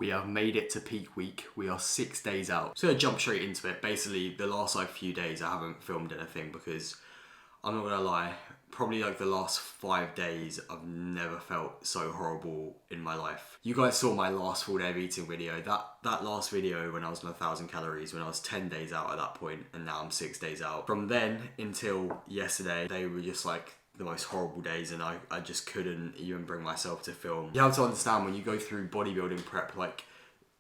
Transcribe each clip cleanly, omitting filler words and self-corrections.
We have made it to peak week. We are 6 days out. So I'm gonna jump straight into it. Basically, the last like few days I haven't filmed anything because I'm not gonna lie, probably like the last 5 days I've never felt so horrible in my life. You guys saw my last full day of eating video. That last video when I was on 1,000 calories, when I was 10 days out at that point, and now I'm 6 days out. From then until yesterday, they were just like the most horrible days, and I just couldn't even bring myself to film. You have to understand, when you go through bodybuilding prep, like,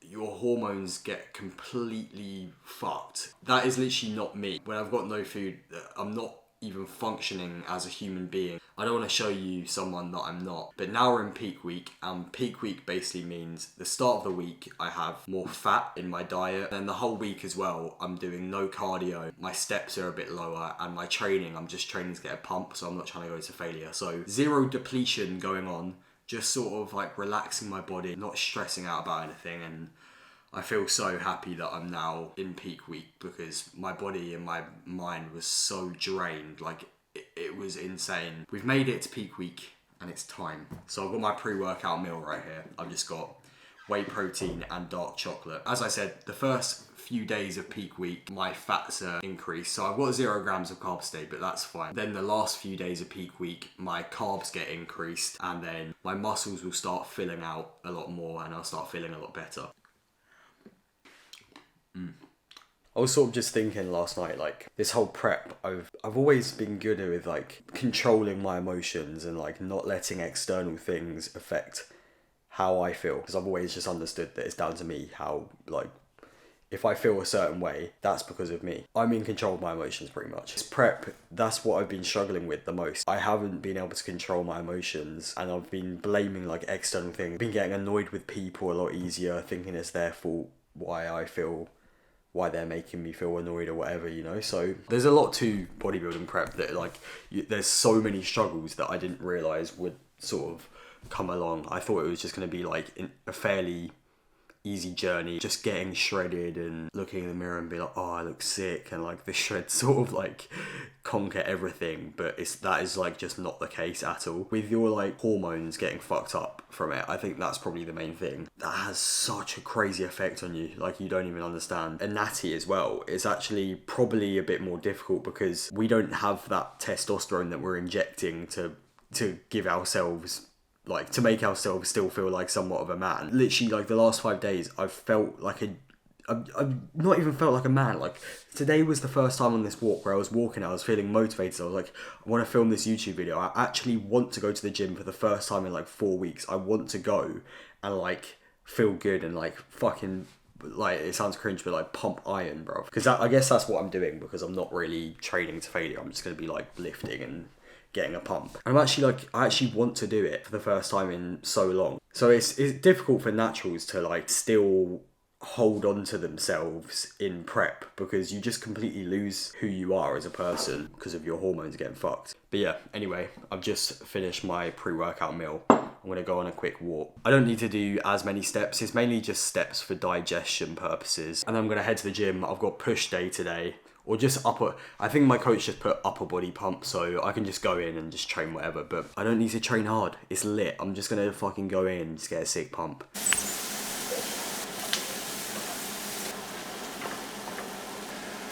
your hormones get completely fucked. That is literally not me. When I've got no food, I'm not even functioning as a human being. I don't want to show you someone that I'm not. But now we're in peak week, and peak week basically means the start of the week I have more fat in my diet, and the whole week as well I'm doing no cardio, my steps are a bit lower, and my training, I'm just training to get a pump, so I'm not trying to go to failure. So zero depletion going on, just sort of like relaxing my body, not stressing out about anything, and I feel so happy that I'm now in peak week because my body and my mind was so drained, like it was insane. We've made it to peak week and it's time. So I've got my pre-workout meal right here. I've just got whey protein and dark chocolate. As I said, the first few days of peak week, my fats are increased. So I've got 0 grams of carbs today, but that's fine. Then the last few days of peak week, my carbs get increased, and then my muscles will start filling out a lot more and I'll start feeling a lot better. I was sort of just thinking last night, like, this whole prep, I've always been good with like controlling my emotions and like not letting external things affect how I feel, because I've always just understood that it's down to me how, like, if I feel a certain way, that's because of me. I'm in control of my emotions pretty much. This prep, that's what I've been struggling with the most. I haven't been able to control my emotions, and I've been blaming like external things. I've been getting annoyed with people a lot easier, thinking it's their fault why they're making me feel annoyed or whatever, you know. So there's a lot to bodybuilding prep that like there's so many struggles that I didn't realise would sort of come along. I thought it was just going to be like a fairly easy journey, just getting shredded and looking in the mirror and be like, oh, I look sick, and like the shreds sort of like conquer everything. But that is like just not the case at all. With your like hormones getting fucked up from it, I think that's probably the main thing. That has such a crazy effect on you, like you don't even understand. And natty as well, it's actually probably a bit more difficult because we don't have that testosterone that we're injecting to give ourselves, like, to make ourselves still feel like somewhat of a man. Literally, like, the last 5 days, I've felt like I've not even felt like a man. Like, today was the first time on this walk where I was walking, I was feeling motivated. I was like, I want to film this YouTube video. I actually want to go to the gym for the first time in like 4 weeks. I want to go and like feel good and like fucking, like, it sounds cringe, but like pump iron, bro. Because I guess that's what I'm doing, because I'm not really training to failure. I'm just going to be like lifting and getting a pump. And I actually want to do it for the first time in so long. So it's difficult for naturals to like still hold on to themselves in prep, because you just completely lose who you are as a person because of your hormones getting fucked. But yeah, anyway, I've just finished my pre-workout meal. I'm going to go on a quick walk. I don't need to do as many steps. It's mainly just steps for digestion purposes. And I'm going to head to the gym. I've got push day today. Or just I think my coach just put upper body pump, so I can just go in and just train whatever, but I don't need to train hard. It's lit. I'm just gonna fucking go in and just get a sick pump.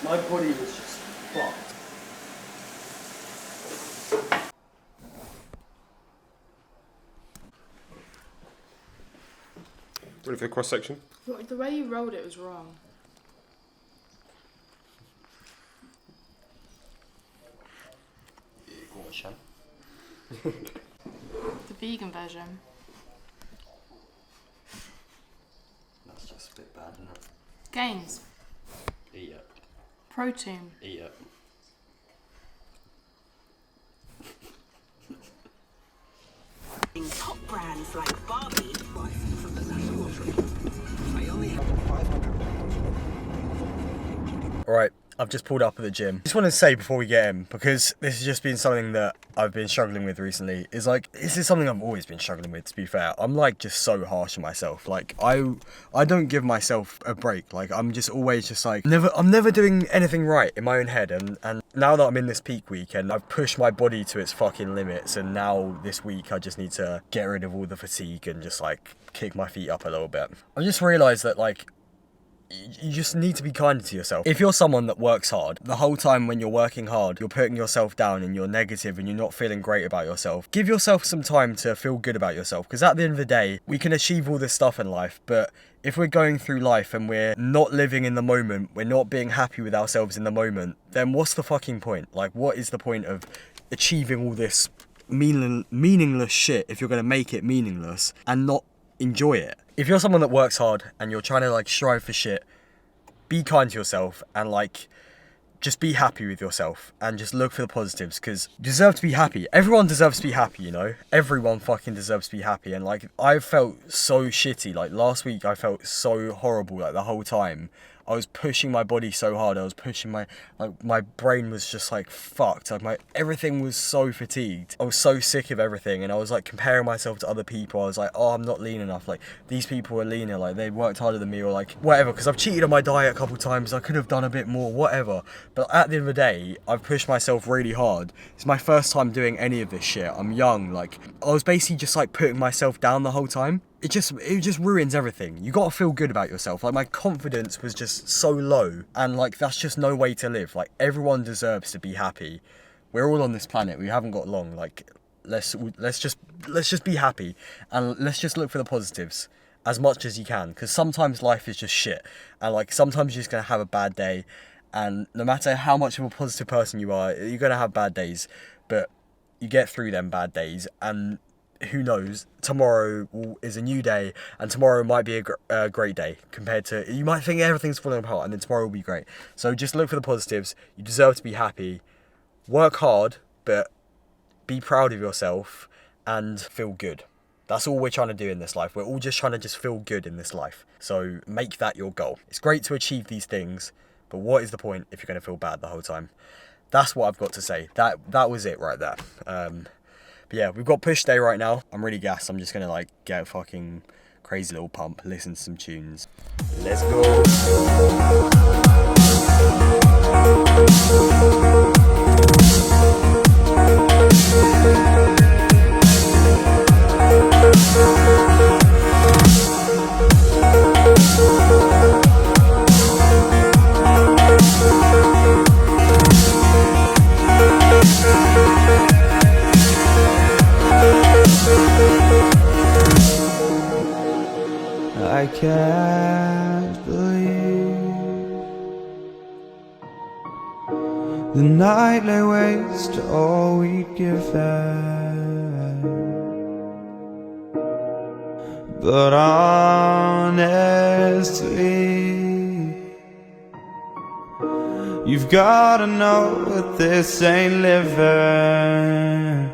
My body was just fucked. Ready for the cross section? The way you rolled it was wrong. The vegan version. That's just a bit bad, isn't it? Gains. Eat it. Protein. Eat it. In top brands like Barbie. From the National Lottery. I only have 500 pounds. Alright, I've just pulled up at the gym. Just want to say before we get in, because this has just been something that I've been struggling with recently, is like, this is something I've always been struggling with, to be fair. I'm like just so harsh on myself. Like, I don't give myself a break. Like, I'm just always just like, I'm never doing anything right in my own head, and now that I'm in this peak week and I've pushed my body to its fucking limits, and now this week I just need to get rid of all the fatigue and just like kick my feet up a little bit. I just realised that like you just need to be kind to yourself. If you're someone that works hard, the whole time when you're working hard, you're putting yourself down and you're negative and you're not feeling great about yourself, give yourself some time to feel good about yourself, because at the end of the day, we can achieve all this stuff in life, but if we're going through life and we're not living in the moment, we're not being happy with ourselves in the moment, then what's the fucking point? Like, what is the point of achieving all this meaningless shit if you're going to make it meaningless and not enjoy it? If you're someone that works hard and you're trying to like strive for shit, be kind to yourself and like just be happy with yourself and just look for the positives, because you deserve to be happy. Everyone deserves to be happy, you know? Everyone fucking deserves to be happy. And like, I felt so shitty. Like last week I felt so horrible like the whole time. I was pushing my body so hard. I was pushing my brain was just like fucked. Like everything was so fatigued. I was so sick of everything, and I was like comparing myself to other people. I was like, oh, I'm not lean enough. Like these people are leaner. Like they worked harder than me, or like whatever. Because I've cheated on my diet a couple times. I could have done a bit more, whatever. But at the end of the day, I've pushed myself really hard. It's my first time doing any of this shit. I'm young. Like I was basically just like putting myself down the whole time. It just ruins everything. You gotta feel good about yourself. Like my confidence was just so low, and like that's just no way to live. Like everyone deserves to be happy. We're all on this planet. We haven't got long. Like let's just be happy, and let's just look for the positives as much as you can. Because sometimes life is just shit, and like sometimes you're just gonna have a bad day, and no matter how much of a positive person you are, you're gonna have bad days. But you get through them bad days, and who knows, tomorrow is a new day, and tomorrow might be a great day compared to, you might think everything's falling apart and then tomorrow will be great. So just look for the positives. You deserve to be happy. Work hard, but be proud of yourself and feel good. That's all we're trying to do in this life. We're all just trying to just feel good in this life. So make that your goal. It's great to achieve these things, but what is the point if you're going to feel bad the whole time? That's what I've got to say. That was it right there. But yeah, we've got push day right now. I'm really gassed. I'm just gonna like get a fucking crazy little pump, listen to some tunes. Let's go. I can't believe the night lay waste to all we'd given, but honestly, you've gotta know that this ain't living,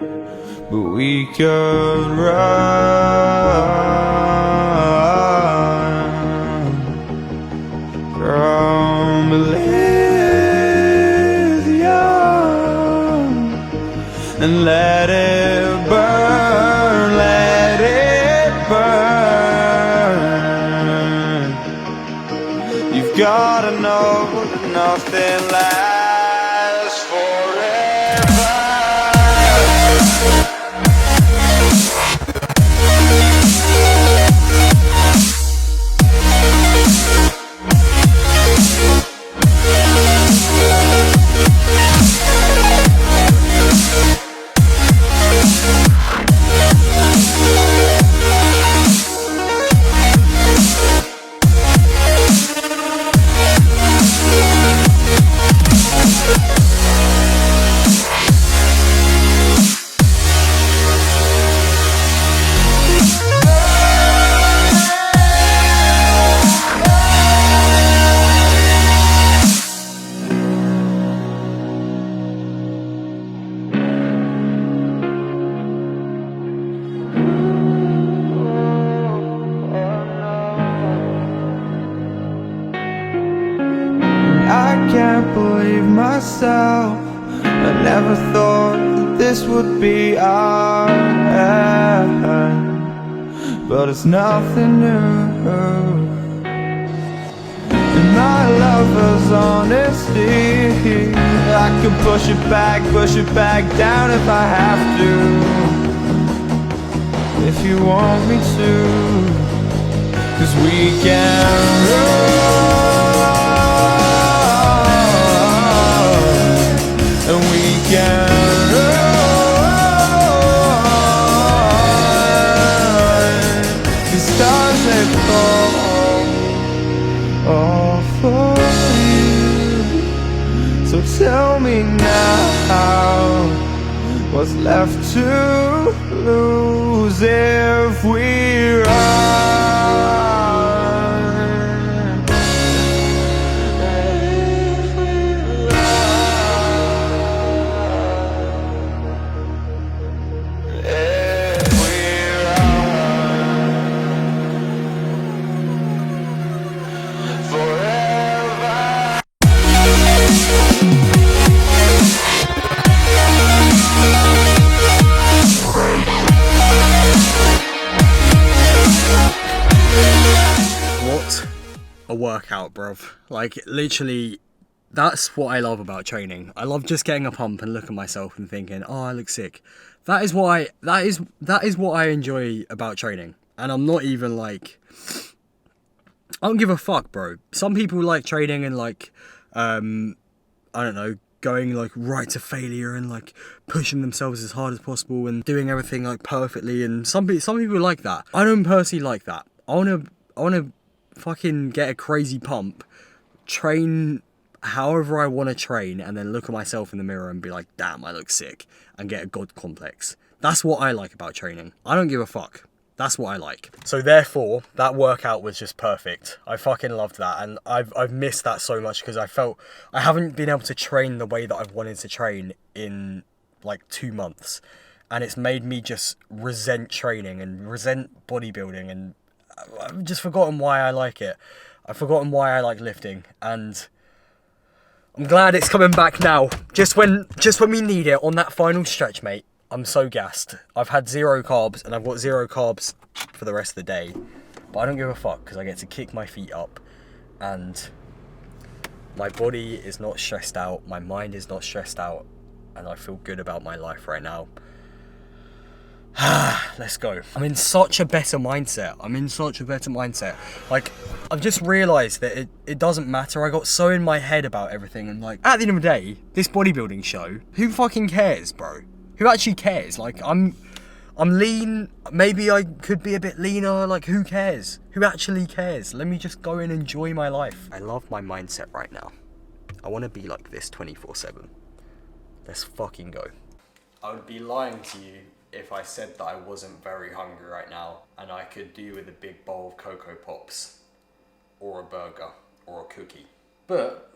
but we could run from Elysium and let it burn, let it burn. You've gotta know that nothing lasts forever. I can't believe myself. I never thought that this would be our end, but it's nothing new. And my lover's honesty, I can push it back down if I have to. If you want me to, 'cause we can run, and we can run. The stars they fall all for you. So tell me now, what's left to lose if we run? If we run. If we run. Forever. What a workout, bruv. Like, literally, that's what I love about training. I love just getting a pump and looking at myself and thinking, oh, I look sick. That is what I enjoy about training. And I'm not even like, I don't give a fuck, bro. Some people like training and like, I don't know, going like right to failure and like pushing themselves as hard as possible and doing everything like perfectly. And some people like that. I don't personally like that. I wanna fucking get a crazy pump, train however I want to train, and then look at myself in the mirror and be like, damn, I look sick, and get a god complex. That's what I like about training. I don't give a fuck. That's what I like. So therefore, that workout was just perfect. I fucking loved that, and I've missed that so much because I felt I haven't been able to train the way that I've wanted to train in like 2 months, and it's made me just resent training and resent bodybuilding, and I've just forgotten why I like it. I've forgotten why I like lifting, and I'm glad it's coming back now. Just when we need it on that final stretch, mate. I'm so gassed. I've had 0 carbs, and I've got 0 carbs for the rest of the day. But I don't give a fuck, because I get to kick my feet up, and my body is not stressed out, my mind is not stressed out, and I feel good about my life right now. Let's go. I'm in such a better mindset. Like, I've just realised that it doesn't matter. I got so in my head about everything, and like, at the end of the day, this bodybuilding show, who fucking cares, bro? Who actually cares? Like, I'm lean. Maybe I could be a bit leaner. Like, who cares? Who actually cares? Let me just go and enjoy my life. I love my mindset right now. I want to be like this 24/7. Let's fucking go. I would be lying to you if I said that I wasn't very hungry right now and I could do with a big bowl of Cocoa Pops or a burger or a cookie. But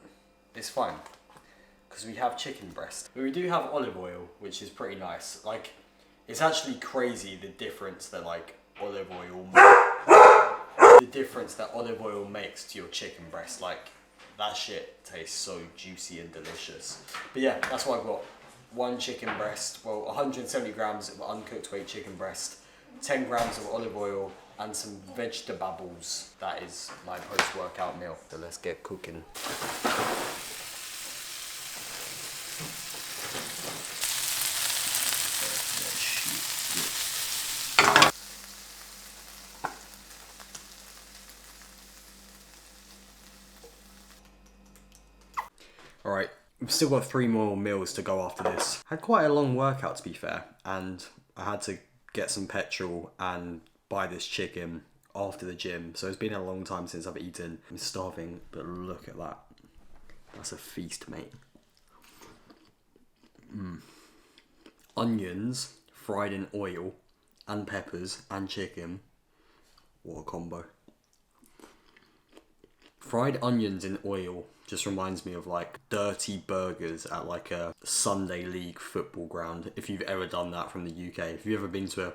it's fine, because we have chicken breast. But we do have olive oil, which is pretty nice. Like, it's actually crazy the difference that like olive oil makes to your chicken breast. Like, that shit tastes so juicy and delicious. But yeah, that's what I've got. 1 chicken breast, well, 170 grams of uncooked weight chicken breast, 10 grams of olive oil, and some vegetables. That is my post-workout meal. So let's get cooking. Alright, we've still got 3 more meals to go after this. Had quite a long workout, to be fair, and I had to get some petrol and buy this chicken after the gym. So it's been a long time since I've eaten. I'm starving, but look at that. That's a feast, mate. Onions fried in oil and peppers and chicken. What a combo. Fried onions in oil just reminds me of like dirty burgers at like a Sunday league football ground. If you've ever done that from the UK. If you've ever been to a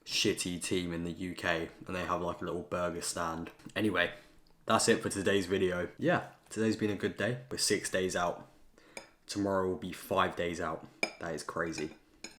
shitty team in the UK and they have like a little burger stand. Anyway, that's it for today's video. Yeah, today's been a good day. We're 6 days out. Tomorrow will be 5 days out. That is crazy.